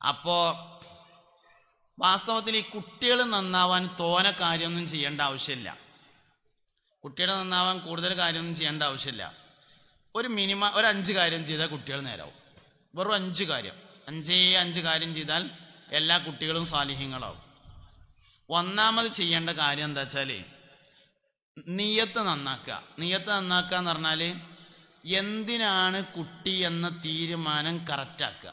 അപ്പോൾ വാസ്തവത്തിൽ ഈ കുട്ടികൾ നന്നാവാൻ തോന കാര്യമൊന്നും ചെയ്യേണ്ട ആവശ്യമില്ല. കുട്ടികൾ നന്നാവാൻ കൂടുതൽ കാര്യമൊന്നും ചെയ്യേണ്ട ആവശ്യമില്ല. ഒരു 5 കാര്യം ചെയ്താൽ കുട്ടികൾ നേരാവും. വെറും 5 കാര്യം, 5 കാര്യം ചെയ്താൽ എല്ലാ കുട്ടികളും സാലിഹ്യങ്ങളാവും. ഒന്നാമത് ചെയ്യേണ്ട കാര്യം എന്താ വെച്ചാൽ നിയ്യത്ത് നന്നാക്കുക. നിയ്യത്ത് നന്നാക്കുക എന്ന് പറഞ്ഞാൽ എന്തിനാണ് കുട്ടി എന്ന തീരുമാനം കറക്റ്റാക്കുക.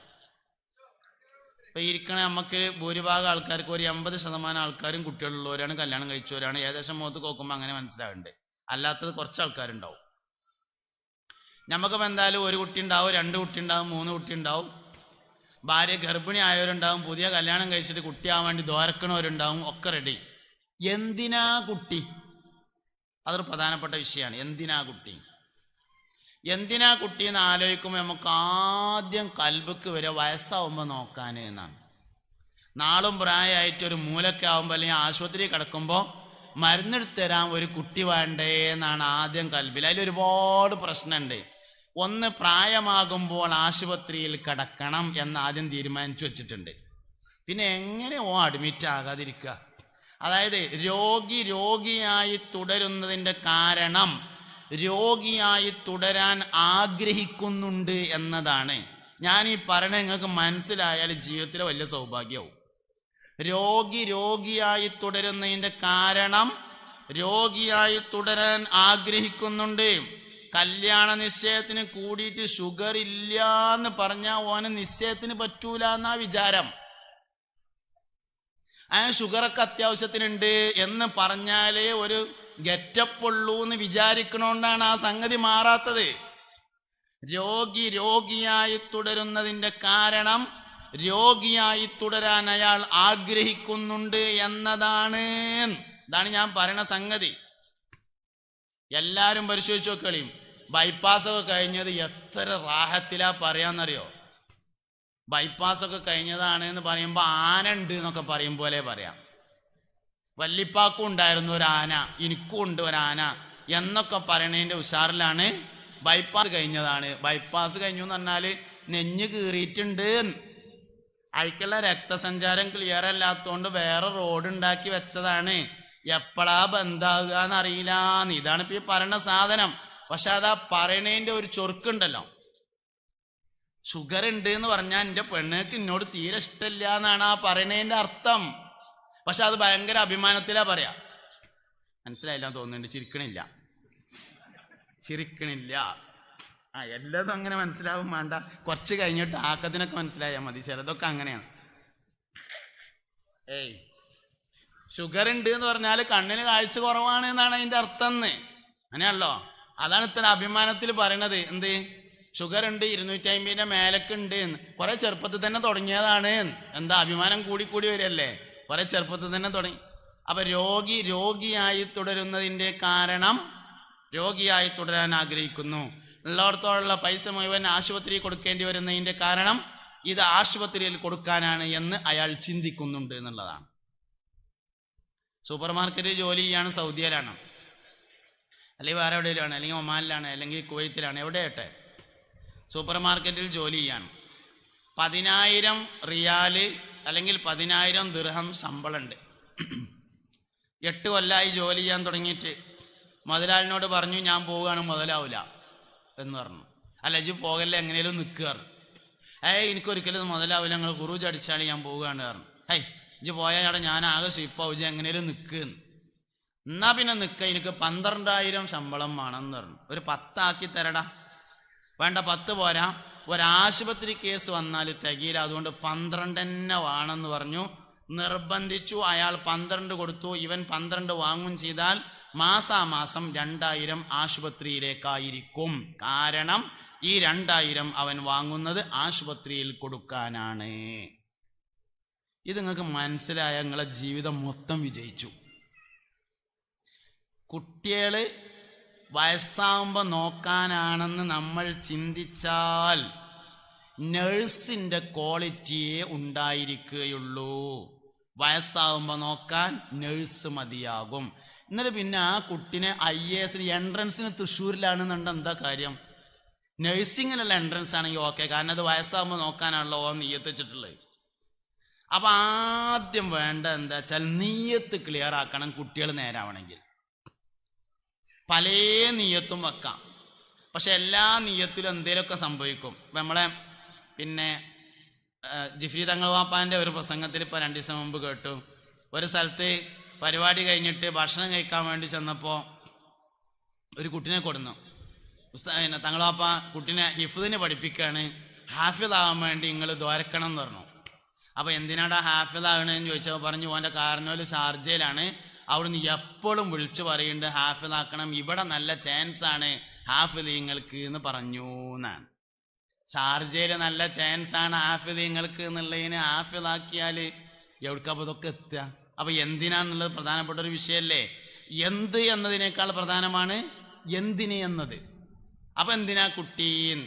ഇപ്പം ഇരിക്കണ നമുക്ക് ഭൂരിഭാഗം ആൾക്കാർക്ക് ഒരു 80% ആൾക്കാരും കുട്ടികളുള്ളവരാണ്, കല്യാണം കഴിച്ചവരാണ്. ഏകദേശം മുഖത്ത് നോക്കുമ്പോൾ അങ്ങനെ മനസ്സിലാവുന്നുണ്ട്. അല്ലാത്തത് കുറച്ച് ആൾക്കാരുണ്ടാവും. നമുക്കിപ്പോൾ എന്തായാലും 1 കുട്ടി ഉണ്ടാവും, 2 കുട്ടി ഉണ്ടാവും, 3 കുട്ടി ഉണ്ടാവും. ഭാര്യ ഗർഭിണി ആയവരുണ്ടാവും, പുതിയ കല്യാണം കഴിച്ചിട്ട് കുട്ടിയാവാൻ വേണ്ടി ദ്വാരക്കണവരുണ്ടാവും. ഒക്കെ റെഡി. എന്തിനാ കുട്ടി? അതൊരു പ്രധാനപ്പെട്ട വിഷയമാണ്. എന്തിനാ കുട്ടി? എന്തിനാ കുട്ടി എന്ന് ആലോചിക്കുമ്പോൾ നമുക്ക് ആദ്യം കൽബക്ക് വരെ വയസ്സാവുമ്പോൾ നോക്കാൻ എന്നാണ്. നാളും പ്രായമായിട്ട് ഒരു മൂലൊക്കെ ആവുമ്പോൾ അല്ലെങ്കിൽ ആശുപത്രി കിടക്കുമ്പോൾ മരുന്നെടുത്ത് തരാൻ ഒരു കുട്ടി വേണ്ടേ എന്നാണ് ആദ്യം കൽബിൽ. അതിലൊരുപാട് പ്രശ്നമുണ്ട്. ഒന്ന്, പ്രായമാകുമ്പോൾ ആശുപത്രിയിൽ കിടക്കണം എന്ന് ആദ്യം തീരുമാനിച്ചു വെച്ചിട്ടുണ്ട്. പിന്നെ എങ്ങനെ അഡ്മിറ്റ് ആകാതിരിക്കുക? അതായത് രോഗിയായി തുടരുന്നതിൻ്റെ കാരണം രോഗിയായി തുടരാൻ ആഗ്രഹിക്കുന്നുണ്ട് എന്നതാണ്. ഞാൻ ഈ പറയണ നിങ്ങൾക്ക് മനസ്സിലായാൽ ജീവിതത്തിലെ വലിയ സൗഭാഗ്യവും. രോഗിയായി തുടരുന്നതിൻ്റെ കാരണം രോഗിയായി തുടരാൻ ആഗ്രഹിക്കുന്നുണ്ട്. കല്യാണ നിശ്ചയത്തിന് കൂടിയിട്ട് ഷുഗർ ഇല്ല എന്ന് പറഞ്ഞാൽ ഓന് നിശ്ചയത്തിന് പറ്റൂല എന്നാ വിചാരം. ഷുഗറൊക്കെ അത്യാവശ്യത്തിനുണ്ട് എന്ന് പറഞ്ഞാലേ ഒരു ഗെറ്റപ്പ് ഉള്ളൂ എന്ന് വിചാരിക്കണോണ്ടാണ് ആ സംഗതി മാറാത്തത്. രോഗിയായി തുടരുന്നതിൻ്റെ കാരണം രോഗിയായി തുടരാൻ അയാൾ ആഗ്രഹിക്കുന്നുണ്ട് എന്നതാണ്. ഇതാണ് ഞാൻ പറയണ സംഗതി. എല്ലാവരും പരിശോധിച്ച് നോക്കളിയും. ബൈപ്പാസൊക്കെ കഴിഞ്ഞത് എത്ര റാഹത്തിലാ പറയാന്നറിയോ? ബൈപ്പാസൊക്കെ കഴിഞ്ഞതാണ് എന്ന് പറയുമ്പോൾ ആന ഉണ്ട് എന്നൊക്കെ പറയും പോലെ പറയാം. വല്ലിപ്പാക്കും ഉണ്ടായിരുന്നു ഒരു ആന, എനിക്കും ഉണ്ട് ഒരാന എന്നൊക്കെ പറയണതിൻ്റെ ഉഷാറിലാണ് ബൈപ്പാസ് കഴിഞ്ഞതാണ്. ബൈപ്പാസ് കഴിഞ്ഞു എന്ന് പറഞ്ഞാൽ നെഞ്ഞ് കീറിയിട്ടുണ്ട്, അയക്കുള്ള രക്തസഞ്ചാരം ക്ലിയർ അല്ലാത്തതുകൊണ്ട് വേറെ റോഡ് ഉണ്ടാക്കി വെച്ചതാണ്. എപ്പോഴാ ബന്ധാകുക എന്നറിയില്ല. ഇതാണ് ഇപ്പൊ ഈ പറയുന്ന സാധനം. പക്ഷെ അതാ പറയണതിൻ്റെ ഒരു ചൊറുക്കുണ്ടല്ലോ. ഷുഗർ ഉണ്ട് എന്ന് പറഞ്ഞാൽ എൻ്റെ പെണ്ണുങ്ങൾക്ക് എന്നോട് തീരെ ഇഷ്ടമില്ല എന്നാണ് ആ പറയണതിൻ്റെ അർത്ഥം. പക്ഷെ അത് ഭയങ്കര അഭിമാനത്തിലാ പറയാ. മനസ്സിലായില്ല തോന്നുന്നുണ്ട്. ചിരിക്കണില്ല. എല്ലാതും അങ്ങനെ മനസ്സിലാവും വേണ്ട. കുറച്ച് കഴിഞ്ഞിട്ട് ആക്കത്തിനൊക്കെ മനസ്സിലായാൽ മതി. ചിലതൊക്കെ അങ്ങനെയാണ്. ഷുഗർ ഉണ്ട് എന്ന് പറഞ്ഞാൽ കണ്ണിന് കാഴ്ച കുറവാണ് എന്നാണ് അതിൻ്റെ അർത്ഥം. അങ്ങനെയാണല്ലോ. അതാണ് ഇത്ര അഭിമാനത്തിൽ പറയണത്. എന്ത് ഷുഗർ ഉണ്ട്, 250 മേലൊക്കെ ഉണ്ട് എന്ന്. കുറെ ചെറുപ്പത്തിൽ തന്നെ തുടങ്ങിയതാണ്. എന്താ അഭിമാനം കൂടി വരികയല്ലേ? കുറെ ചെറുപ്പത്തിൽ തന്നെ തുടങ്ങി. അപ്പൊ രോഗിയായി തുടരുന്നതിൻ്റെ കാരണം രോഗിയായി തുടരാൻ ആഗ്രഹിക്കുന്നു. ഉള്ളിടത്തോളം പൈസ മുഴുവൻ ആശുപത്രി കൊടുക്കേണ്ടി വരുന്നതിൻ്റെ കാരണം ഇത് ആശുപത്രിയിൽ കൊടുക്കാനാണ് എന്ന് അയാൾ ചിന്തിക്കുന്നുണ്ട് എന്നുള്ളതാണ്. സൂപ്പർ മാർക്കറ്റിൽ ജോലി ചെയ്യാണ്, സൗദിയിലാണ്, അല്ലെങ്കിൽ വേറെ എവിടെയാണ്, അല്ലെങ്കിൽ ഒമാനിലാണ്, അല്ലെങ്കിൽ കുവൈത്തിലാണ്, എവിടെയാട്ടെ സൂപ്പർ മാർക്കറ്റിൽ ജോലി ചെയ്യാണ്. 10,000 റിയാല് അല്ലെങ്കിൽ 10,000 ദിർഹം ശമ്പളമുണ്ട്. 8 കൊല്ലമായി ജോലി ചെയ്യാൻ തുടങ്ങിയിട്ട്. മുതലാളിനോട് പറഞ്ഞു ഞാൻ പോവുകയാണ്, മുതലാവില്ല എന്ന് പറഞ്ഞു. അല്ല ഇജ്ജ് പോകല്ലേ, എങ്ങനെയും നിൽക്കുക. എനിക്കൊരിക്കലും മുതലാവില്ല, ഞങ്ങൾ ഖുറൂജ് അടിച്ചാണ് ഞാൻ പോവുകയാണ് പറഞ്ഞു. ഇജ്ജ് പോയാൽ അവിടെ ഞാൻ ആകെ സ്വീപ്പാവും, ഇജ്ജ് എങ്ങനെയും നിൽക്കുക. എന്നാ പിന്നെ നിൽക്കുക, എനിക്ക് 12,000 ശമ്പളം വേണമെന്ന് പറഞ്ഞു. ഒരു 10 ആക്കി തരടാ. വേണ്ട, 10 പോരാ, ഒരാശുപത്രി കേസ് വന്നാൽ തികയില്ല, അതുകൊണ്ട് 12 തന്നെ വേണമെന്ന് പറഞ്ഞു. നിർബന്ധിച്ചു. അയാൾ 12 കൊടുത്തു. ഇവൻ 12 വാങ്ങും ചെയ്താൽ മാസാമാസം 2,000 ആശുപത്രിയിലേക്കായിരിക്കും. കാരണം ഈ 2,000 അവൻ വാങ്ങുന്നത് ആശുപത്രിയിൽ കൊടുക്കാനാണ്. ഇത് നിങ്ങൾക്ക് മനസ്സിലായ നിങ്ങളെ ജീവിതം മൊത്തം വിജയിച്ചു. കുട്ടികള് വയസ്സാവുമ്പോൾ നോക്കാനാണെന്ന് നമ്മൾ ചിന്തിച്ചാൽ നഴ്സിൻ്റെ ക്വാളിറ്റിയേ ഉണ്ടായിരിക്കുകയുള്ളൂ. വയസ്സാവുമ്പോൾ നോക്കാൻ നഴ്സ് മതിയാകും. എന്നിട്ട് പിന്നെ ആ കുട്ടിനെ IAS എൻട്രൻസിന് തൃശ്ശൂരിലാണെന്നുണ്ട് എന്താ കാര്യം? നഴ്സിങ്ങിനുള്ള എൻട്രൻസ് ആണെങ്കിൽ ഓക്കെ, കാരണം അത് വയസ്സാകുമ്പോൾ നോക്കാനാണല്ലോ നിയത്ത് വെച്ചിട്ടുള്ളത്. അപ്പം ആദ്യം വേണ്ട എന്താ വെച്ചാൽ നീയത്ത് ക്ലിയർ ആക്കണം. കുട്ടികൾ നേരാവണമെങ്കിൽ പല നീയത്തും വെക്കാം. പക്ഷെ എല്ലാ നീയത്തിലും എന്തെങ്കിലുമൊക്കെ സംഭവിക്കും. ഇപ്പം നമ്മളെ പിന്നെ ജിഫ്രി തങ്ങൾ വാപ്പാൻ്റെ ഒരു പ്രസംഗത്തിൽ ഇപ്പോൾ 2 ദിവസം മുമ്പ് കേട്ടു. ഒരു സ്ഥലത്ത് പരിപാടി കഴിഞ്ഞിട്ട് ഭക്ഷണം കഴിക്കാൻ വേണ്ടി ചെന്നപ്പോൾ ഒരു കുട്ടിനെ കൊടുന്നു. തങ്ങൾ വാപ്പ കുട്ടീനെ ഹിഫ്ദിന് പഠിപ്പിക്കുകയാണ്, ഹാഫിദാവാൻ വേണ്ടി നിങ്ങൾ ദ്വാരക്കണം എന്ന് പറഞ്ഞു. അപ്പോൾ എന്തിനാടാ ഹാഫിദാകണമെന്ന് ചോദിച്ചപ്പോൾ പറഞ്ഞു, ഓൻ്റെ കാരണോല് ഷാർജയിലാണ്, അവിടുന്ന് എപ്പോഴും വിളിച്ചു പറയുന്നുണ്ട് ഹാഫിദാക്കണം, ഇവിടെ നല്ല ചാൻസാണ് ഹാഫിദീങ്ങൾക്ക് എന്ന് പറഞ്ഞു എന്നാണ്. ഷാർജയിൽ നല്ല ചാൻസാണ് ഹാഫിദീങ്ങൾക്ക് എന്നുള്ളതിന് ഹാഫിദാക്കിയാൽ എവിടേക്കപ്പോൾ ഇതൊക്കെ എത്തുക? അപ്പോൾ എന്തിനാന്നുള്ളത് പ്രധാനപ്പെട്ട ഒരു വിഷയമല്ലേ. എന്ത് എന്നതിനേക്കാൾ പ്രധാനമാണ് എന്തിന് എന്നത്. അപ്പം എന്തിനാ കുട്ടീൻ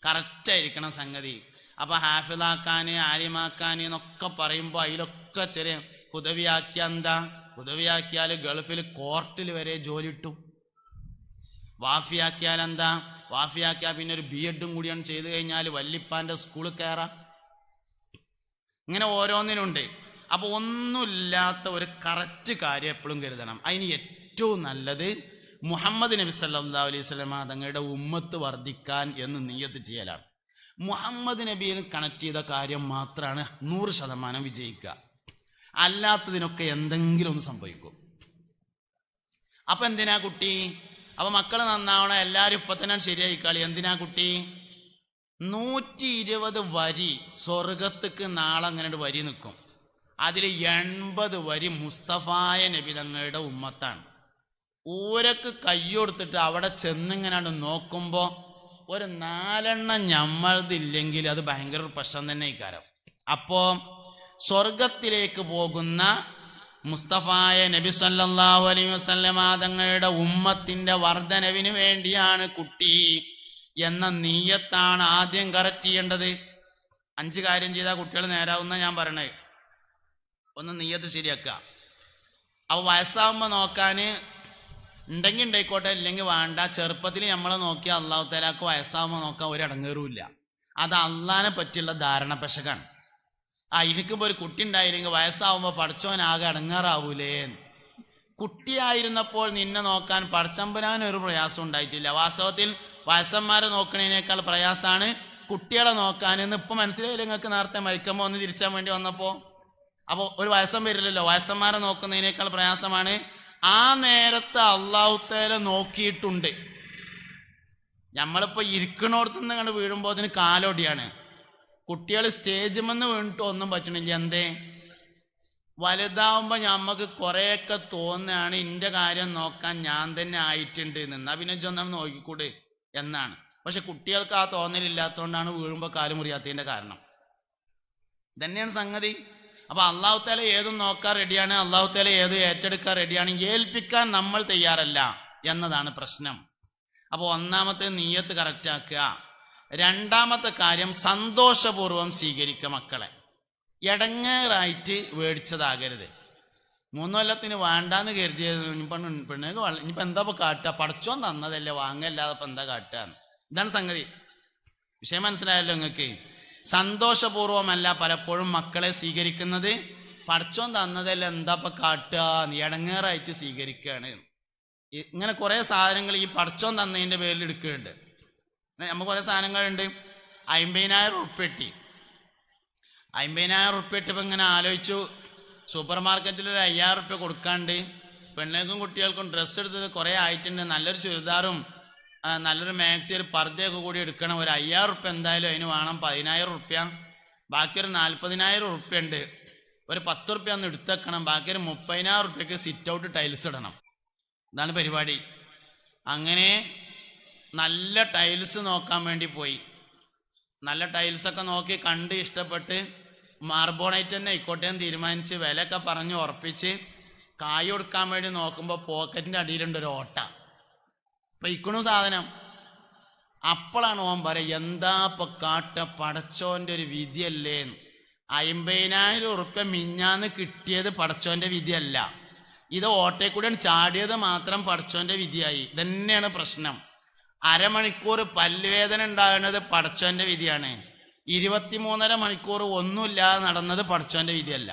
കറക്റ്റായിരിക്കണം സംഗതി. അപ്പം ഹാഫിദാക്കാൻ ആലിമാക്കാൻ എന്നൊക്കെ പറയുമ്പോൾ അതിലൊക്കെ ചെറിയ ഹുദവിയാക്കിയാൽ എന്താ? ഹുദവിയാക്കിയാൽ ഗൾഫിൽ കോർട്ടിൽ വരെ ജോലി കിട്ടും. വാഫിയാക്കിയാൽ എന്താ? വാഫിയാക്കിയാൽ പിന്നെ ഒരു BEd കൂടിയാണ് ചെയ്ത് കഴിഞ്ഞാൽ വല്ലിപ്പാൻ്റെ സ്കൂളിൽ കയറാം. ഇങ്ങനെ ഓരോന്നിനുണ്ട്. അപ്പോൾ ഒന്നുമില്ലാത്ത ഒരു കറക്റ്റ് കാര്യം എപ്പോഴും കരുതണം. അതിന് ഏറ്റവും നല്ലത് മുഹമ്മദ് നബി സല്ലല്ലാഹു അലൈഹി വസല്ലം തങ്ങളുടെ ഉമ്മത്ത് വർദ്ധിക്കാൻ എന്ന് നിയ്യത്ത് ചെയ്യലാണ്. മുഹമ്മദ് നബിയിൽ കണക്ട് ചെയ്ത കാര്യം മാത്രമാണ് 100% വിജയിക്കുക. അല്ലാത്തതിനൊക്കെ എന്തെങ്കിലും സംഭവിക്കും. അപ്പം എന്തിനാ കുട്ടി? അപ്പം മക്കൾ നന്നാവണം, എല്ലാവരും ഇപ്പം തന്നെ ശരിയായിക്കാളി. എന്തിനാ കുട്ടി? 120 വരി സ്വർഗത്തേക്ക് നാളെ അങ്ങനെ വരി നിൽക്കും. അതിൽ 80 വരി മുസ്തഫായ നബി തങ്ങളുടെ ഉമ്മത്താണ്. ഊരക്ക് കയ്യൊടുത്തിട്ട് അവിടെ ചെന്നിങ്ങനാണ്ട് നോക്കുമ്പോൾ ഒരു 4 ഞമ്മളതില്ലെങ്കിൽ അത് ഭയങ്കര പ്രശ്നം തന്നെ ഇക്കാരം. അപ്പോൾ സ്വർഗത്തിലേക്ക് പോകുന്ന മുസ്തഫായ നബി സല്ലല്ലാഹു അലൈഹി വസല്ലമ തങ്ങളുടെ ഉമ്മത്തിന്റെ വർധനവിന് വേണ്ടിയാണ് കുട്ടി എന്ന നീയത്താണ് ആദ്യം കറക്റ്റ് ചെയ്യേണ്ടത്. 5 കാര്യം ചെയ്താൽ കുട്ടികൾ നേരാവുന്ന ഞാൻ പറയണേ. ഒന്ന് നീയത്ത് ശരിയാക്കുക. അപ്പോൾ വയസ്സാവുമ്പോൾ നോക്കാൻ ഉണ്ടെങ്കിൽ ഉണ്ടായിക്കോട്ടെ, ഇല്ലെങ്കിൽ വേണ്ട. ചെറുപ്പത്തിൽ നമ്മളെ നോക്കിയാൽ അള്ളാഹു തആലാക്ക് വയസ്സാവുമ്പോൾ നോക്കാൻ ഒരു അടങ്ങേറുമില്ല. അത് അള്ളാഹിനെ പറ്റിയുള്ള ധാരണ പെശകാണ്. എനിക്കിപ്പോൾ ഒരു കുട്ടി ഉണ്ടായില്ലെങ്കിൽ വയസ്സാവുമ്പോൾ പഠിച്ചവനാകെ അടങ്ങാറാവൂലേ. കുട്ടിയായിരുന്നപ്പോൾ നിന്നെ നോക്കാൻ പടച്ചമ്പുരാനൊരു പ്രയാസം ഉണ്ടായിട്ടില്ല. വാസ്തവത്തിൽ വയസ്സന്മാരെ നോക്കണതിനേക്കാൾ പ്രയാസമാണ് കുട്ടികളെ നോക്കാൻ. എന്ന് ഇപ്പം മനസ്സിലായില്ല നിങ്ങൾക്ക്? നേരത്തെ മരിക്കുമ്പോൾ ഒന്ന് തിരിച്ചാൻ വേണ്ടി വന്നപ്പോൾ. അപ്പോൾ ഒരു വയസ്സം വരില്ലല്ലോ. വയസ്സന്മാരെ നോക്കുന്നതിനേക്കാൾ പ്രയാസമാണ്. ആ നേരത്തെ അള്ളാഹു തആല നോക്കിയിട്ടുണ്ട്. നമ്മളിപ്പോൾ ഇരിക്കണോടത്തുനിന്ന് കണ്ട് വീഴുമ്പോൾ അതിന് കാലോടിയാണ്. കുട്ടികൾ സ്റ്റേജിമെന്ന് വീണിട്ട് ഒന്നും പറ്റണില്ല. എന്തേ? വലുതാവുമ്പോൾ നമുക്ക് കുറേയൊക്കെ തോന്നുകയാണ് എൻ്റെ കാര്യം നോക്കാൻ ഞാൻ തന്നെ ആയിട്ടുണ്ട് എന്നാ പിന്നെ ചൊന്നാൽ നോക്കിക്കൂടെ എന്നാണ്. പക്ഷെ കുട്ടികൾക്ക് ആ തോന്നലില്ലാത്തതുകൊണ്ടാണ് വീഴുമ്പോൾ കാല് മുറിയാത്തതിൻ്റെ കാരണം. തന്നെയാണ് സംഗതി. അപ്പോൾ അള്ളാഹു തആല ഏതും നോക്കാൻ റെഡിയാണ്, അള്ളാഹു തആല ഏത് ഏറ്റെടുക്കാൻ റെഡിയാണ്. ഏൽപ്പിക്കാൻ നമ്മൾ തയ്യാറല്ല എന്നതാണ് പ്രശ്നം. അപ്പോൾ ഒന്നാമത്തെ നീയത്ത് കറക്റ്റാക്കുക. രണ്ടാമത്തെ കാര്യം സന്തോഷപൂർവ്വം സ്വീകരിക്കുക മക്കളെ. എടങ്ങേറായിട്ട് മേടിച്ചതാകരുത്. 3 കൊല്ലത്തിന് വേണ്ടാന്ന് കരുതിയത് പെണ്ണുങ്ങൾക്ക് ഇനിയിപ്പോൾ എന്താ ഇപ്പോൾ കാട്ടുക? പടച്ചോൻ തന്നതല്ലേ, വാങ്ങല്ലാതെ ഇപ്പം എന്താ കാട്ടുക? ഇതാണ് സംഗതി. വിഷയം മനസ്സിലായല്ലോ നിങ്ങൾക്ക്? സന്തോഷപൂർവമല്ല പലപ്പോഴും മക്കളെ സ്വീകരിക്കുന്നത്. പടച്ചോൻ തന്നതല്ലേ, എന്താ ഇപ്പം കാട്ടുക? എടങ്ങേറായിട്ട് സ്വീകരിക്കുകയാണ്. ഇങ്ങനെ കുറേ സാധനങ്ങൾ ഈ പടച്ചോൻ തന്നതിൻ്റെ പേരിൽ എടുക്കുന്നുണ്ട്. നമുക്ക് കുറേ സാധനങ്ങളുണ്ട്. 50,000 ഉറുപ്പ്യ കിട്ടി. 50,000 ഉറുപ്പ്യ ഇട്ടിപ്പോൾ ഇങ്ങനെ ആലോചിച്ചു, സൂപ്പർ മാർക്കറ്റിൽ ഒരു 5,000 ഉറുപ്പ്യ കൊടുക്കാണ്ട് പെണ്ണുങ്ങൾക്കും കുട്ടികൾക്കും ഡ്രസ്സ് എടുത്തത് കുറേ ആയിട്ടുണ്ട്. നല്ലൊരു ചുരിദാറും നല്ലൊരു മാക്സി ഒരു പർദ്ദയൊക്കെ കൂടി എടുക്കണം. ഒരു 5,000 ഉറുപ്പ്യ എന്തായാലും അതിന് വേണം. 10,000 ഉറുപ്പ്യ. ബാക്കി ഒരു 40,000 ഉറുപ്പ്യ ഉണ്ട്. ഒരു 10 ഉറുപ്പ്യ ഒന്ന് എടുത്തേക്കണം. ബാക്കി ഒരു 30,000 ഉറുപ്പ്യക്ക് സിറ്റ് ഔട്ട് ടൈൽസ് ഇടണം. ഇതാണ് പരിപാടി. അങ്ങനെ നല്ല ടൈൽസ് നോക്കാൻ വേണ്ടി പോയി. നല്ല ടൈൽസൊക്കെ നോക്കി കണ്ട് ഇഷ്ടപ്പെട്ട് മാർബോണൈറ്റ് തന്നെ ആയിക്കോട്ടെ എന്ന് തീരുമാനിച്ച് വിലയൊക്കെ പറഞ്ഞ് ഉറപ്പിച്ച് കായ് കൊടുക്കാൻ വേണ്ടി നോക്കുമ്പോൾ പോക്കറ്റിൻ്റെ അടിയിലുണ്ടൊരു ഓട്ട. പൊയ്ക്കണു സാധനം. അപ്പോഴാണ് ഓൻ പറയുക, എന്താ ഇപ്പം കാട്ട, പടച്ചോൻ്റെ ഒരു വിധിയല്ലേ. 50,000 ഉറുപ്പ്യ മിഞ്ഞാന്ന് കിട്ടിയത് പടച്ചോൻ്റെ വിധിയല്ല. ഇത് ഓട്ടയിൽ കൂടെ ചാടിയത് മാത്രം പടച്ചോൻ്റെ വിധിയായി. ഇതന്നെയാണ് പ്രശ്നം. അരമണിക്കൂർ പല്ലുവേദന ഉണ്ടാകുന്നത് പടച്ചോൻ്റെ വിധിയാണ്. 23.5 മണിക്കൂർ ഒന്നുമില്ലാതെ നടന്നത് പടച്ചോന്റെ വിധിയല്ല.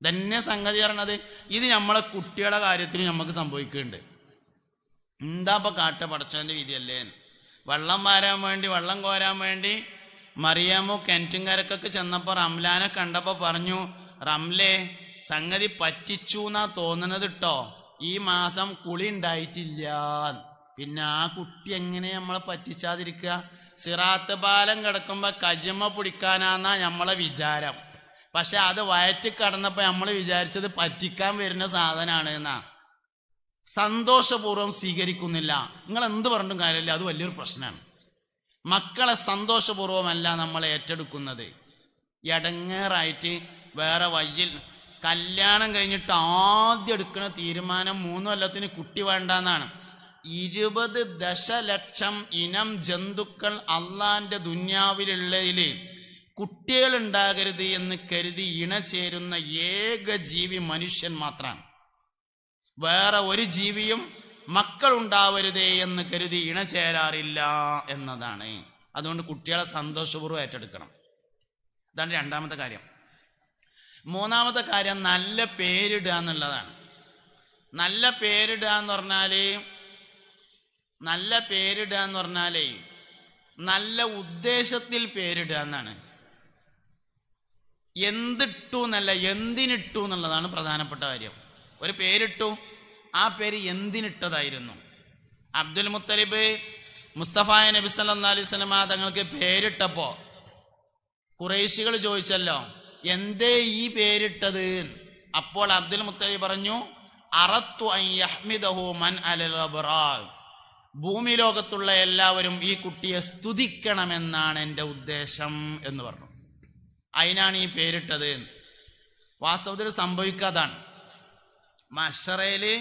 തന്നെ സംഗതി പറഞ്ഞത്. ഇത് നമ്മളെ കുട്ടികളുടെ കാര്യത്തിൽ നമുക്ക് സംഭവിക്കുന്നുണ്ട്. എന്താ ഇപ്പൊ കാട്ട, പടച്ചോന്റെ വിധിയല്ലേ. വെള്ളം വാരാൻ വേണ്ടി, വെള്ളം കോരാൻ വേണ്ടി മറിയാമു കിണറ്റുംകരക്കൊക്കെ ചെന്നപ്പോൾ റംലാനെ കണ്ടപ്പോൾ പറഞ്ഞു, റംലേ സംഗതി പറ്റിച്ചു എന്നാ തോന്നണത് കേട്ടോ, ഈ മാസം കുളി ഉണ്ടായിട്ടില്ല. പിന്നെ ആ കുട്ടി എങ്ങനെ നമ്മളെ പറ്റിച്ചാതിരിക്കുക? സിറാത്ത് പാലം കിടക്കുമ്പോ കജിമ പിടിക്കാനാന്നാ നമ്മളെ വിചാരം. പക്ഷെ അത് വയറ്റിൽ കടന്നപ്പോ നമ്മൾ വിചാരിച്ചത് പറ്റിക്കാൻ വരുന്ന സാധനമാണ് എന്നാ. സന്തോഷപൂർവ്വം സ്വീകരിക്കുന്നില്ല. നിങ്ങൾ എന്ത് പറഞ്ഞിട്ടും കാര്യമില്ല, അത് വലിയൊരു പ്രശ്നമാണ്. മക്കളെ സന്തോഷപൂർവ്വമല്ല നമ്മൾ ഏറ്റെടുക്കുന്നത്. ഇടങ്ങേറായിട്ട് വേറെ വയ്യിൽ കല്യാണം കഴിഞ്ഞിട്ട് ആദ്യം എടുക്കുന്ന തീരുമാനം 3 കൊല്ലത്തിന് കുട്ടി വേണ്ടെന്നാണ്. 20 ദശലക്ഷം ഇനം ജന്തുക്കൾ അള്ളാന്റെ ദുന്യാവിലുള്ളതിൽ കുട്ടികൾ ഉണ്ടാകരുത് എന്ന് കരുതി ഇണചേരുന്ന ഏക ജീവി മനുഷ്യൻ മാത്രമാണ്. വേറെ ഒരു ജീവിയും മക്കൾ ഉണ്ടാവരുതേ എന്ന് കരുതി ഇണചേരാറില്ല എന്നതാണ്. അതുകൊണ്ട് കുട്ടികളെ സന്തോഷപൂർവ്വം ഏറ്റെടുക്കണം. അതാണ് രണ്ടാമത്തെ കാര്യം. മൂന്നാമത്തെ കാര്യം നല്ല പേരിടുക എന്നുള്ളതാണ്. നല്ല പേരിടുക എന്ന് പറഞ്ഞാലേ നല്ല ഉദ്ദേശത്തിൽ പേരിടുക എന്നാണ്. എന്തിട്ടു എന്നല്ല, എന്തിനിട്ടു എന്നുള്ളതാണ് പ്രധാനപ്പെട്ട കാര്യം. ഒരു പേരിട്ടു, ആ പേര് എന്തിനിട്ടതായിരുന്നു? അബ്ദുൽ മുത്തലിബ് മുസ്തഫ നബി സല്ലല്ലാഹു അലൈഹി വസല്ലം തങ്ങൾക്ക് പേരിട്ടപ്പോ ഖുറൈശികൾ ചോദിച്ചല്ലോ, എന്തേ ഈ പേരിട്ടത്? അപ്പോൾ അബ്ദുൽ മുത്തലിബ് പറഞ്ഞു, അറത്തു അൻ യഹ്മിദഹു മൻ അലൽ അബ്റാർ, ഭൂമി ലോകത്തുള്ള എല്ലാവരും ഈ കുട്ടിയെ സ്തുതിക്കണമെന്നാണ് എൻ്റെ ഉദ്ദേശം എന്ന് പറഞ്ഞു. അതിനാണ് ഈ പേരിട്ടത്. വാസ്തവത്തിൽ സംഭവിക്കാതാണ്. മഹ്ശറയില്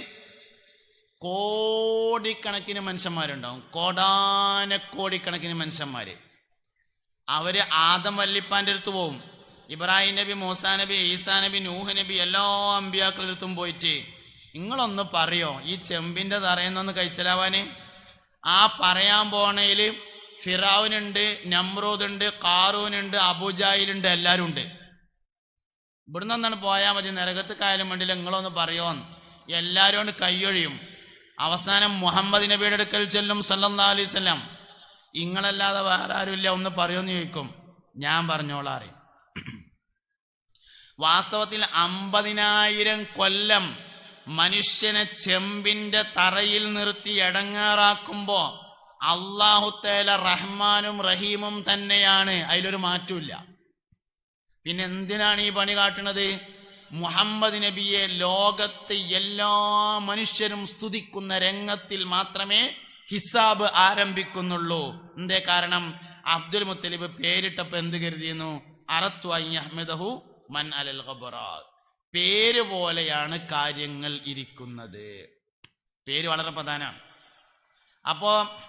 കോടിക്കണക്കിന് മനുഷ്യന്മാരുണ്ടാവും, കോടാനക്കോടിക്കണക്കിന് മനുഷ്യന്മാര്. അവര് ആദം വല്ലിപ്പാൻ്റെ അടുത്ത് പോവും. ഇബ്രാഹിം നബി, മൂസാ നബി, ഈസാ നബി, നൂഹ് നബി, എല്ലാ അമ്പിയാക്കളുടെ അടുത്തും പോയിട്ട് നിങ്ങളൊന്ന് പറയോ ഈ ചെമ്പിന്റെ തറയെന്നൊന്ന് കഴിച്ചലാവാന്? ആ പറയാൻ പോണേല് ഫിറഔനുണ്ട്, നമ്രൂദുണ്ട്, ഖാറൂനുണ്ട്, അബൂജാഹിലുണ്ട്, എല്ലാവരും ഉണ്ട്. ഇവിടുന്ന് ഒന്നാണ് പോയാൽ മതി, നരകത്ത് കായാലും വേണ്ടില്ല, നിങ്ങളൊന്ന് പറയോന്ന്. എല്ലാവരും കൊണ്ട് കൈയൊഴിയും. അവസാനം മുഹമ്മദ് നബിയുടെ അടുക്കൽ ചെല്ലും സല്ലല്ലാഹു അലൈഹി വസല്ലം. ഇങ്ങളല്ലാതെ വേറെ ആരുമില്ല, ഒന്ന് പറയോന്ന് ചോദിക്കും. ഞാൻ പറഞ്ഞോളാറി. വാസ്തവത്തിൽ 50,000 കൊല്ലം മനുഷ്യനെ ചെമ്പിന്റെ തറയിൽ നിർത്തി എടങ്ങാറാക്കുമ്പോ അല്ലാഹു തആല റഹ്മാനും റഹീമും തന്നെയാണ്, അതിലൊരു മാറ്റമില്ല. പിന്നെ എന്തിനാണ് ഈ പണി കാട്ടുന്നത്? മുഹമ്മദ് നബിയെ ലോകത്ത് എല്ലാ മനുഷ്യരും സ്തുതിക്കുന്ന രംഗത്തിൽ മാത്രമേ ഹിസാബ് ആരംഭിക്കുന്നുള്ളൂ. എന്തേ കാരണം? അബ്ദുൽ മുത്തലിബ് പേരിട്ടപ്പോ എന്ത് കരുതിയിരുന്നു? അറത്തു അൻ യഹ്മിദഹു മൻ അലൽ ഖബറാ. പേര് പോലെയാണ് കാര്യങ്ങൾ ഇരിക്കുന്നത്. പേര് വളരെ പ്രധാനമാണ്. അപ്പോ